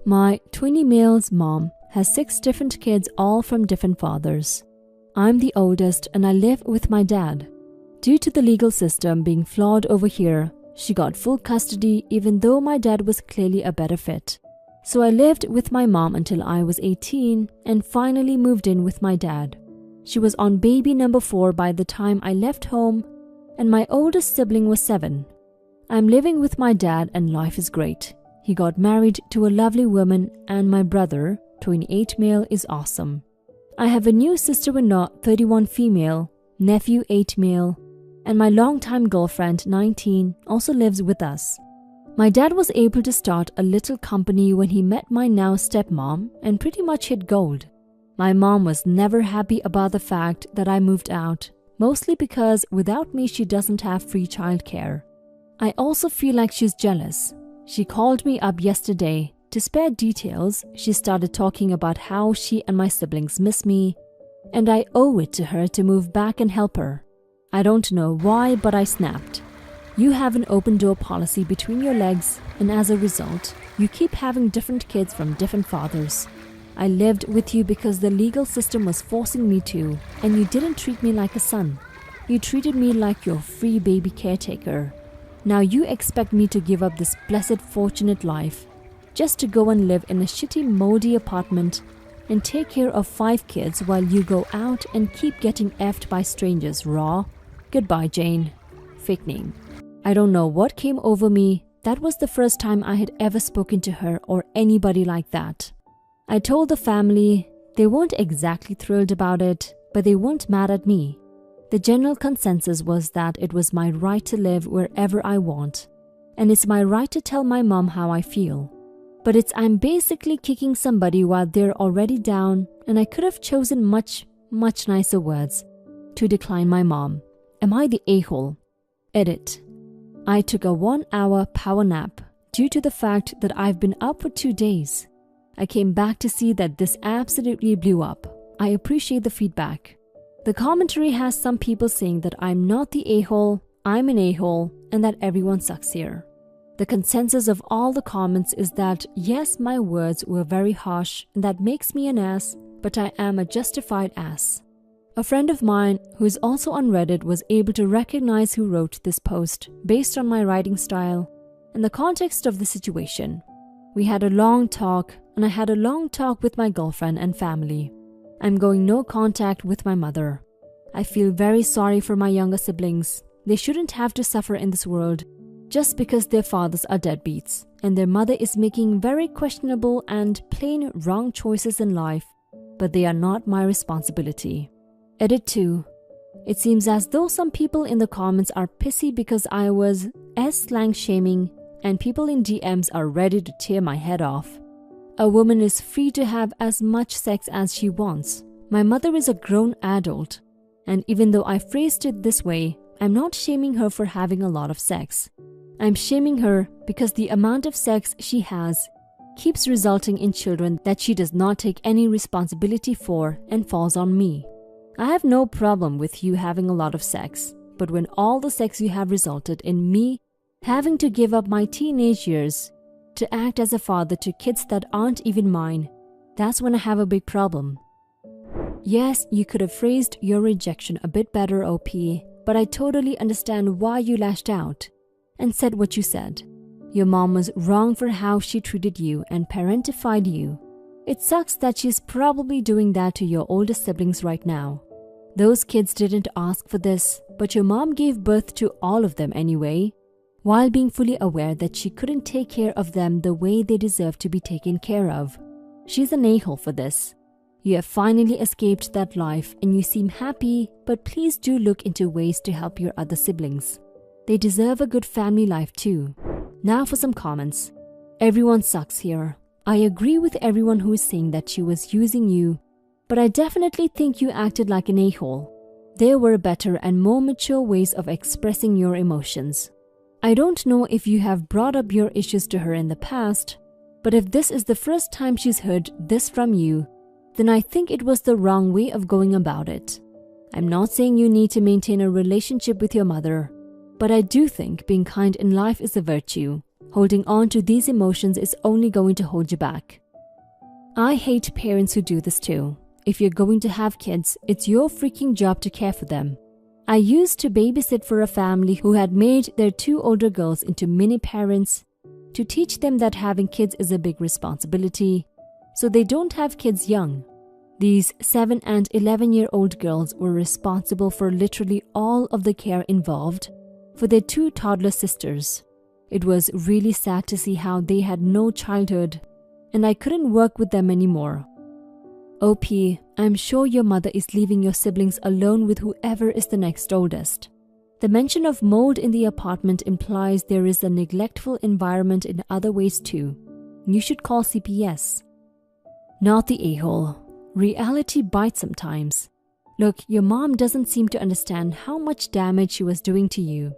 My 20 male's mom has 6 different kids, all from different fathers. I'm the oldest and I live with my dad. Due to the legal system being flawed over here, she got full custody even though my dad was clearly a better fit. So I lived with my mom until I was 18 and finally moved in with my dad. She was on baby number 4 by the time I left home, and my oldest sibling was 7. I'm living with my dad and life is great. He got married to a lovely woman and my brother, 28 male, is awesome. I have a new sister-in-law, 31 female, nephew 8 male, and my longtime girlfriend, 19, also lives with us. My dad was able to start a little company when he met my now stepmom and pretty much hit gold. My mom was never happy about the fact that I moved out, mostly because without me she doesn't have free childcare. I also feel like she's jealous. She called me up yesterday. To spare details, she started talking about how she and my siblings miss me, and I owe it to her to move back and help her. I don't know why, but I snapped. You have an open door policy between your legs, and as a result, you keep having different kids from different fathers. I lived with you because the legal system was forcing me to, and you didn't treat me like a son. You treated me like your free baby caretaker. Now you expect me to give up this blessed fortunate life just to go and live in a shitty moldy apartment and take care of 5 kids while you go out and keep getting effed by strangers, raw. Goodbye, Jane. Fake name. I don't know what came over me. That was the first time I had ever spoken to her or anybody like that. I told the family. They weren't exactly thrilled about it, but they weren't mad at me. The general consensus was that it was my right to live wherever I want, and it's my right to tell my mom how I feel. But I'm basically kicking somebody while they're already down, and I could have chosen much nicer words to decline my mom. Am I the a-hole? Edit. I took a 1-hour power nap due to the fact that I've been up for 2 days. I came back to see that this absolutely blew up. I appreciate the feedback. The commentary has some people saying that I'm not the a-hole, I'm an a-hole, and that everyone sucks here. The consensus of all the comments is that yes, my words were very harsh and that makes me an ass, but I am a justified ass. A friend of mine who is also on Reddit was able to recognize who wrote this post based on my writing style and the context of the situation. We had a long talk, and I had a long talk with my girlfriend and family. I'm going no contact with my mother. I feel very sorry for my younger siblings. They shouldn't have to suffer in this world just because their fathers are deadbeats and their mother is making very questionable and plain wrong choices in life, but they are not my responsibility. Edit 2. It seems as though some people in the comments are pissy because I was slang shaming, and people in DMs are ready to tear my head off. A woman is free to have as much sex as she wants. My mother is a grown adult, and even though I phrased it this way, I'm not shaming her for having a lot of sex. I'm shaming her because the amount of sex she has keeps resulting in children that she does not take any responsibility for and falls on me. I have no problem with you having a lot of sex, but when all the sex you have resulted in me having to give up my teenage years to act as a father to kids that aren't even mine, that's when I have a big problem. Yes, you could have phrased your rejection a bit better, OP, but I totally understand why you lashed out and said what you said. Your mom was wrong for how she treated you and parentified you. It sucks that she's probably doing that to your oldest siblings right now. Those kids didn't ask for this, but your mom gave birth to all of them anyway, while being fully aware that she couldn't take care of them the way they deserve to be taken care of. She's an a-hole for this. You have finally escaped that life and you seem happy, but please do look into ways to help your other siblings. They deserve a good family life too. Now for some comments. Everyone sucks here. I agree with everyone who is saying that she was using you, but I definitely think you acted like an a-hole. There were better and more mature ways of expressing your emotions. I don't know if you have brought up your issues to her in the past, but if this is the first time she's heard this from you, then I think it was the wrong way of going about it. I'm not saying you need to maintain a relationship with your mother, but I do think being kind in life is a virtue. Holding on to these emotions is only going to hold you back. I hate parents who do this too. If you're going to have kids, it's your freaking job to care for them. I used to babysit for a family who had made their 2 older girls into mini parents to teach them that having kids is a big responsibility, so they don't have kids young. These 7 and 11-year-old girls were responsible for literally all of the care involved for their 2 toddler sisters. It was really sad to see how they had no childhood, and I couldn't work with them anymore. OP, I'm sure your mother is leaving your siblings alone with whoever is the next oldest. The mention of mold in the apartment implies there is a neglectful environment in other ways too. You should call CPS. Not the a-hole. Reality bites sometimes. Look, your mom doesn't seem to understand how much damage she was doing to you.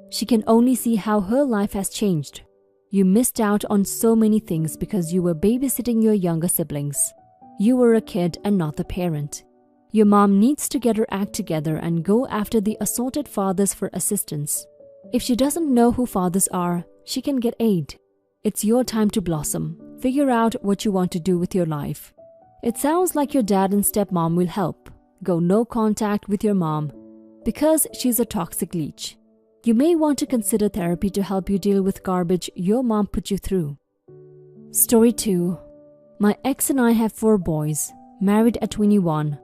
She can only see how her life has changed. You missed out on so many things because you were babysitting your younger siblings. You were a kid and not the parent. Your mom needs to get her act together and go after the assaulted fathers for assistance. If she doesn't know who fathers are, she can get aid. It's your time to blossom. Figure out what you want to do with your life. It sounds like your dad and stepmom will help. Go no contact with your mom because she's a toxic leech. You may want to consider therapy to help you deal with garbage your mom put you through. Story 2. My ex and I have 4 boys, married at 21.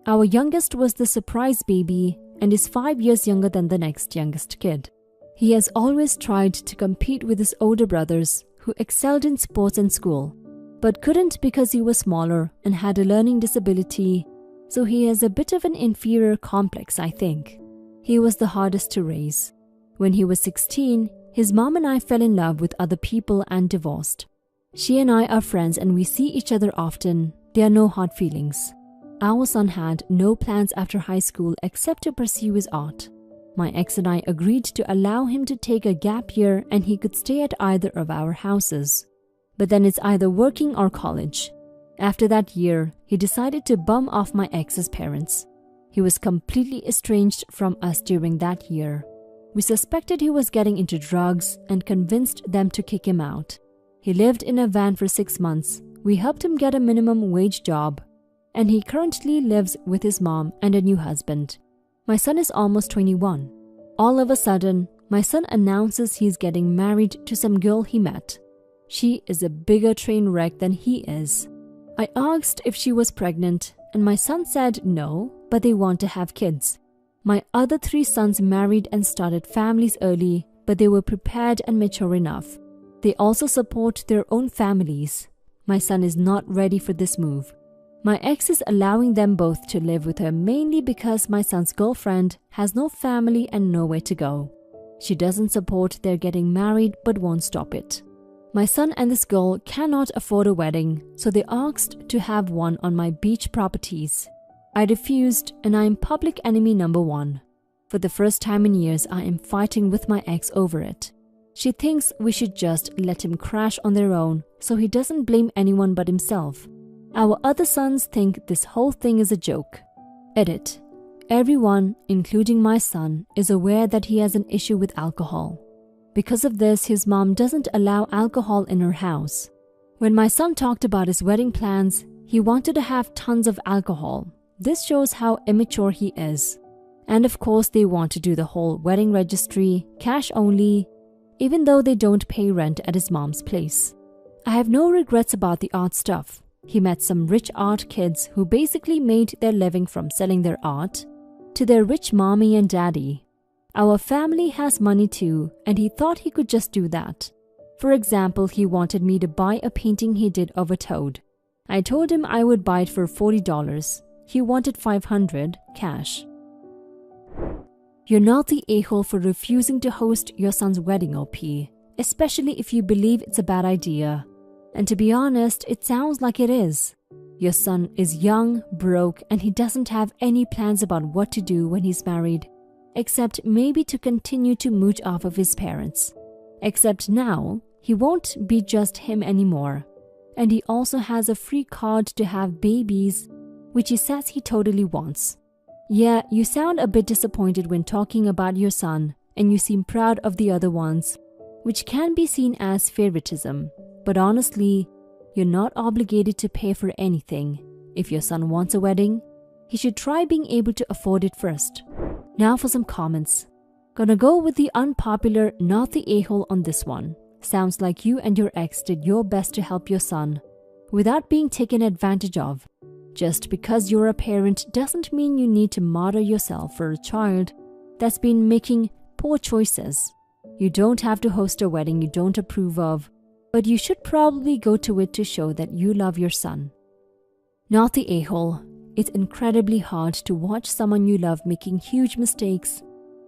Our youngest was the surprise baby and is 5 years younger than the next youngest kid. He has always tried to compete with his older brothers who excelled in sports and school, but couldn't because he was smaller and had a learning disability, so he has a bit of an inferior complex, I think. He was the hardest to raise. When he was 16, his mom and I fell in love with other people and divorced. She and I are friends and we see each other often. There are no hard feelings. Our son had no plans after high school except to pursue his art. My ex and I agreed to allow him to take a gap year and he could stay at either of our houses. But then it's either working or college. After that year, he decided to bum off my ex's parents. He was completely estranged from us during that year. We suspected he was getting into drugs and convinced them to kick him out. He lived in a van for 6 months. We helped him get a minimum wage job, and he currently lives with his mom and a new husband. My son is almost 21. All of a sudden, my son announces he's getting married to some girl he met. She is a bigger train wreck than he is. I asked if she was pregnant, and my son said no, but they want to have kids. My other 3 sons married and started families early, but they were prepared and mature enough. They also support their own families. My son is not ready for this move. My ex is allowing them both to live with her mainly because my son's girlfriend has no family and nowhere to go. She doesn't support their getting married but won't stop it. My son and this girl cannot afford a wedding, so they asked to have one on my beach properties. I refused and I am public enemy number 1. For the first time in years, I am fighting with my ex over it. She thinks we should just let him crash on their own so he doesn't blame anyone but himself. Our other sons think this whole thing is a joke. Edit. Everyone, including my son, is aware that he has an issue with alcohol. Because of this, his mom doesn't allow alcohol in her house. When my son talked about his wedding plans, he wanted to have tons of alcohol. This shows how immature he is. And of course, they want to do the whole wedding registry, cash only, even though they don't pay rent at his mom's place. I have no regrets about the art stuff. He met some rich art kids who basically made their living from selling their art to their rich mommy and daddy. Our family has money too, and he thought he could just do that. For example, he wanted me to buy a painting he did of a toad. I told him I would buy it for $40. He wanted $500 cash. You're not the a-hole for refusing to host your son's wedding, OP, especially if you believe it's a bad idea. And to be honest, it sounds like it is. Your son is young, broke, and he doesn't have any plans about what to do when he's married, except maybe to continue to mooch off of his parents. Except now, he won't be just him anymore. And he also has a free card to have babies, which he says he totally wants. Yeah, you sound a bit disappointed when talking about your son, and you seem proud of the other ones. which can be seen as favoritism. But honestly, you're not obligated to pay for anything. If your son wants a wedding, he should try being able to afford it first. Now for some comments. Gonna go with the unpopular, not the a-hole on this one. Sounds like you and your ex did your best to help your son without being taken advantage of. Just because you're a parent doesn't mean you need to martyr yourself for a child that's been making poor choices. You don't have to host a wedding you don't approve of, but you should probably go to it to show that you love your son. Not the a-hole. It's incredibly hard to watch someone you love making huge mistakes,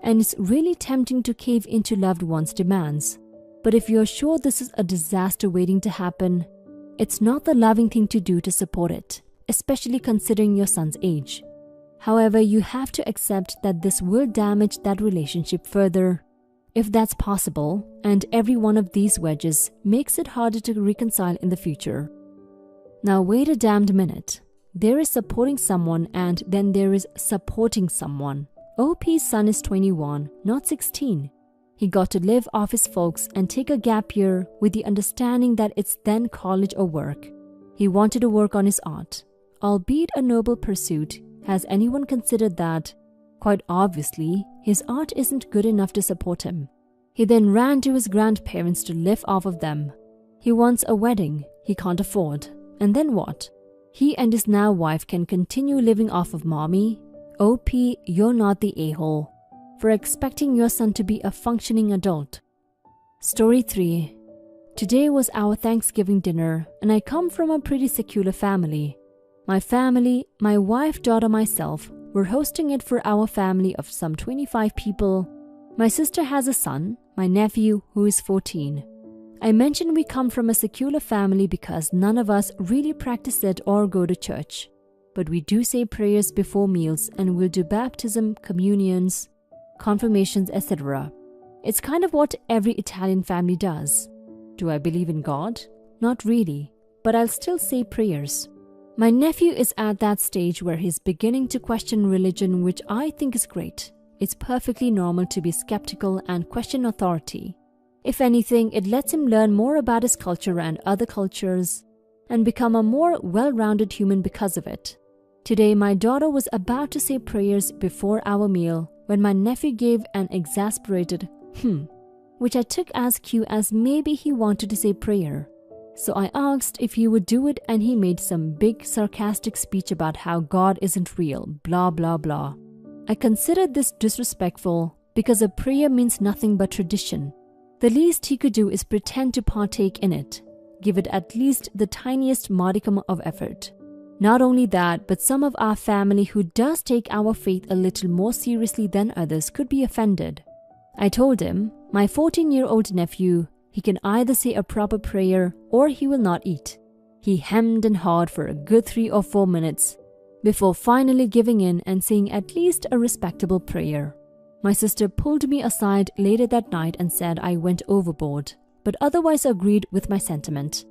and it's really tempting to cave into loved ones' demands. But if you're sure this is a disaster waiting to happen, it's not the loving thing to do to support it, especially considering your son's age. However, you have to accept that this will damage that relationship further, if that's possible, and every one of these wedges makes it harder to reconcile in the future. Now wait a damned minute. There is supporting someone and then there is supporting someone. OP's son is 21, not 16. He got to live off his folks and take a gap year with the understanding that it's then college or work. He wanted to work on his art. Albeit a noble pursuit, has anyone considered that, quite obviously, his art isn't good enough to support him? He then ran to his grandparents to live off of them. He wants a wedding he can't afford. And then what? He and his now wife can continue living off of mommy? OP, you're not the a-hole for expecting your son to be a functioning adult. Story 3. Today was our Thanksgiving dinner, and I come from a pretty secular family. My family, my wife, daughter, myself, were hosting it for our family of some 25 people. My sister has a son, my nephew, who is 14. I mentioned we come from a secular family because none of us really practice it or go to church. But we do say prayers before meals and we'll do baptism, communions, confirmations, etc. It's kind of what every Italian family does. Do I believe in God? Not really, but I'll still say prayers. My nephew is at that stage where he's beginning to question religion, which I think is great. It's perfectly normal to be skeptical and question authority. If anything, it lets him learn more about his culture and other cultures and become a more well-rounded human because of it. Today, my daughter was about to say prayers before our meal when my nephew gave an exasperated which I took as cue as maybe he wanted to say prayer. So I asked if he would do it and he made some big sarcastic speech about how God isn't real, blah blah blah. I considered this disrespectful because a prayer means nothing but tradition. The least he could do is pretend to partake in it, give it at least the tiniest modicum of effort. Not only that, but some of our family who does take our faith a little more seriously than others could be offended. I told him, my 14-year-old nephew, he can either say a proper prayer or he will not eat. He hemmed and hawed for a good 3 or 4 minutes before finally giving in and saying at least a respectable prayer. My sister pulled me aside later that night and said I went overboard, but otherwise agreed with my sentiment.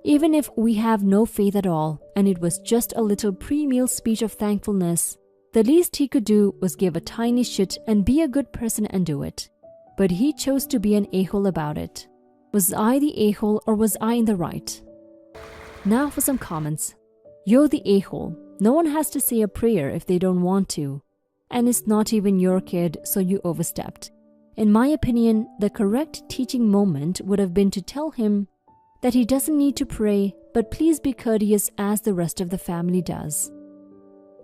Even if we have no faith at all and it was just a little pre-meal speech of thankfulness, the least he could do was give a tiny shit and be a good person and do it. But he chose to be an a-hole about it. Was I the a-hole or was I in the right? Now for some comments. You're the a-hole. No one has to say a prayer if they don't want to. And it's not even your kid, so you overstepped. In my opinion, the correct teaching moment would have been to tell him that he doesn't need to pray, but please be courteous as the rest of the family does.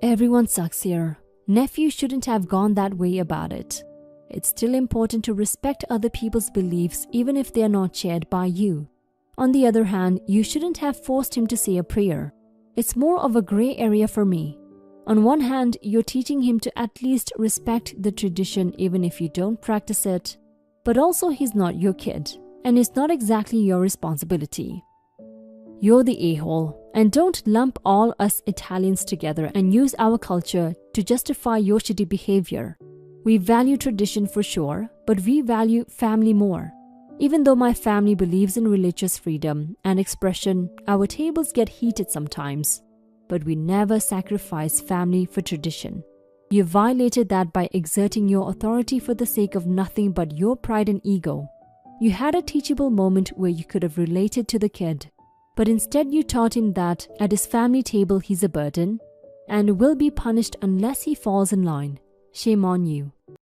Everyone sucks here. Nephew shouldn't have gone that way about it. It's still important to respect other people's beliefs even if they are not shared by you. On the other hand, you shouldn't have forced him to say a prayer. It's more of a gray area for me. On one hand, you're teaching him to at least respect the tradition even if you don't practice it, but also he's not your kid, and it's not exactly your responsibility. You're the a-hole, and don't lump all us Italians together and use our culture to justify your shitty behavior. We value tradition for sure, but we value family more. Even though my family believes in religious freedom and expression, our tables get heated sometimes. But we never sacrifice family for tradition. You violated that by exerting your authority for the sake of nothing but your pride and ego. You had a teachable moment where you could have related to the kid, but instead you taught him that at his family table he's a burden and will be punished unless he falls in line. Shame on you.